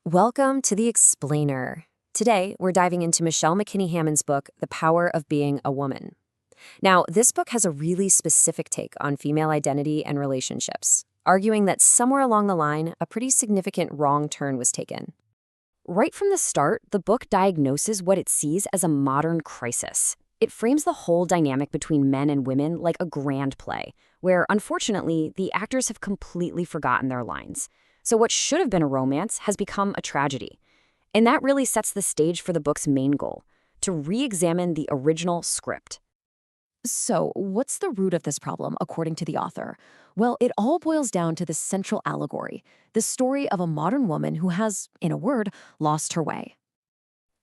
Welcome to The Explainer. Today, we're diving into Michelle McKinney Hammond's book, The Power of Being a Woman. Now, this book has a really specific take on female identity and relationships, arguing that somewhere along the line, a pretty significant wrong turn was taken. Right from the start, the book diagnoses what it sees as a modern crisis. It frames the whole dynamic between men and women like a grand play, where, unfortunately, the actors have completely forgotten their lines. So what should have been a romance has become a tragedy. And that really sets the stage for the book's main goal, to re-examine the original script. So, what's the root of this problem, according to the author? Well, it all boils down to this central allegory, the story of a modern woman who has, in a word, lost her way.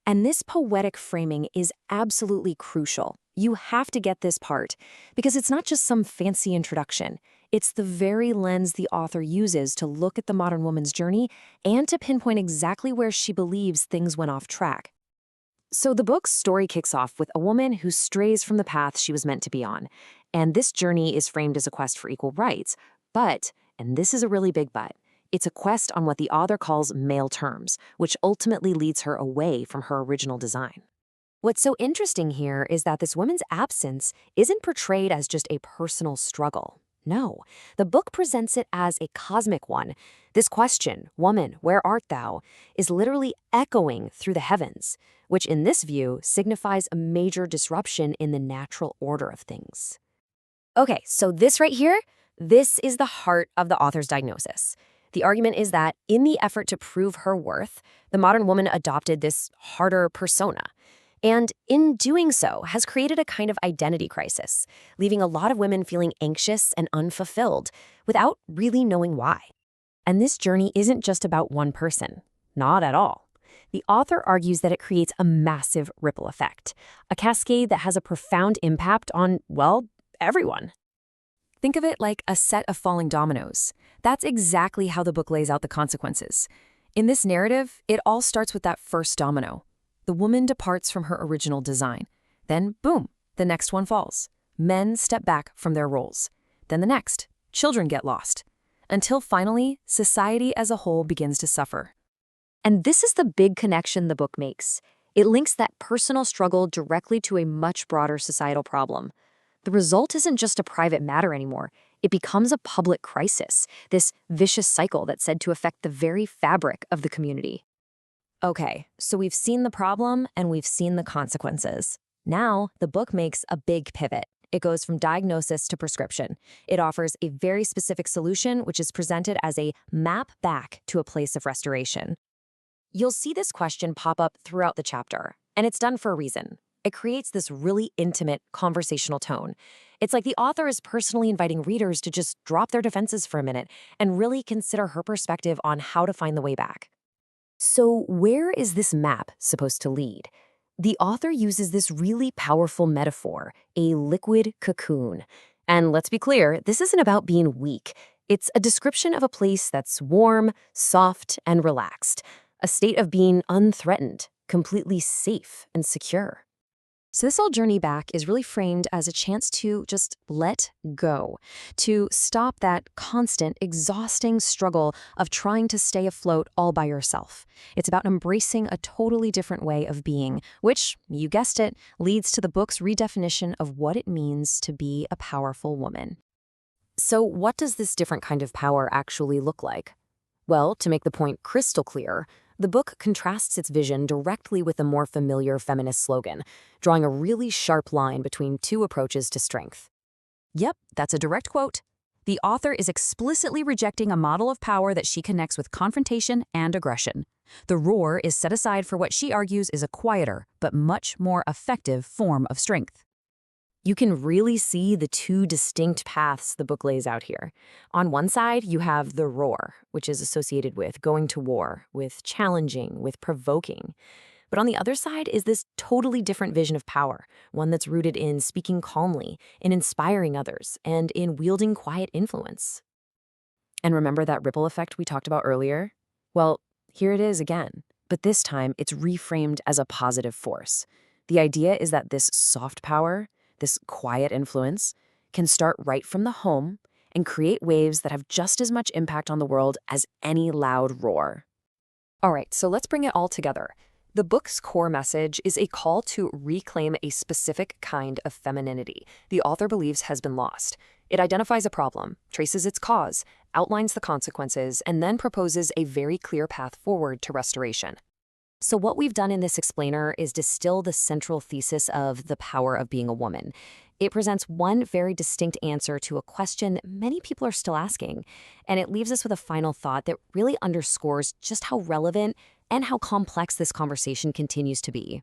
And this poetic framing is absolutely crucial. You have to get this part, because it's not just some fancy introduction. It's the very lens the author uses to look at the modern woman's journey and to pinpoint exactly where she believes things went off track. So the book's story kicks off with a woman who strays from the path she was meant to be on. And this journey is framed as a quest for equal rights. But, and this is a really big but, it's a quest on what the author calls male terms, which ultimately leads her away from her original design. What's so interesting here is that this woman's absence isn't portrayed as just a personal struggle. No, the book presents it as a cosmic one. This question, "Woman, where art thou?" is literally echoing through the heavens, which in this view signifies a major disruption in the natural order of things. Okay, so this right here, this is the heart of the author's diagnosis. The argument is that in the effort to prove her worth, the modern woman adopted this harder persona. And in doing so, has created a kind of identity crisis, leaving a lot of women feeling anxious and unfulfilled without really knowing why. And this journey isn't just about one person. Not at all. The author argues that it creates a massive ripple effect, a cascade that has a profound impact on, well, everyone. Think of it like a set of falling dominoes. That's exactly how the book lays out the consequences. In this narrative, it all starts with that first domino. The woman departs from her original design. Then, boom, the next one falls. Men step back from their roles. Then the next. Children get lost. Until finally, society as a whole begins to suffer. And this is the big connection the book makes. It links that personal struggle directly to a much broader societal problem. The result isn't just a private matter anymore. It becomes a public crisis, this vicious cycle that's said to affect the very fabric of the community. Okay, so we've seen the problem and we've seen the consequences. Now, the book makes a big pivot. It goes from diagnosis to prescription. It offers a very specific solution, which is presented as a map back to a place of restoration. You'll see this question pop up throughout the chapter, and it's done for a reason. It creates this really intimate conversational tone. It's like the author is personally inviting readers to just drop their defenses for a minute and really consider her perspective on how to find the way back. So where is this map supposed to lead? The author uses this really powerful metaphor, a liquid cocoon. And let's be clear, this isn't about being weak. It's a description of a place that's warm, soft, and relaxed, a state of being unthreatened, completely safe and secure. So this whole journey back is really framed as a chance to just let go, to stop that constant, exhausting struggle of trying to stay afloat all by yourself. It's about embracing a totally different way of being, which, you guessed it, leads to the book's redefinition of what it means to be a powerful woman. So what does this different kind of power actually look like? Well, to make the point crystal clear, the book contrasts its vision directly with a more familiar feminist slogan, drawing a really sharp line between two approaches to strength. Yep, that's a direct quote. The author is explicitly rejecting a model of power that she connects with confrontation and aggression. The roar is set aside for what she argues is a quieter, but much more effective form of strength. You can really see the two distinct paths the book lays out here. On one side, you have the roar, which is associated with going to war, with challenging, with provoking. But on the other side is this totally different vision of power, one that's rooted in speaking calmly, in inspiring others, and in wielding quiet influence. And remember that ripple effect we talked about earlier? Well, here it is again, but this time it's reframed as a positive force. The idea is that this soft power, this quiet influence, can start right from the home and create waves that have just as much impact on the world as any loud roar. All right, so let's bring it all together. The book's core message is a call to reclaim a specific kind of femininity the author believes has been lost. It identifies a problem, traces its cause, outlines the consequences, and then proposes a very clear path forward to restoration. So what we've done in this explainer is distill the central thesis of the power of being a woman. It presents one very distinct answer to a question many people are still asking, and it leaves us with a final thought that really underscores just how relevant and how complex this conversation continues to be.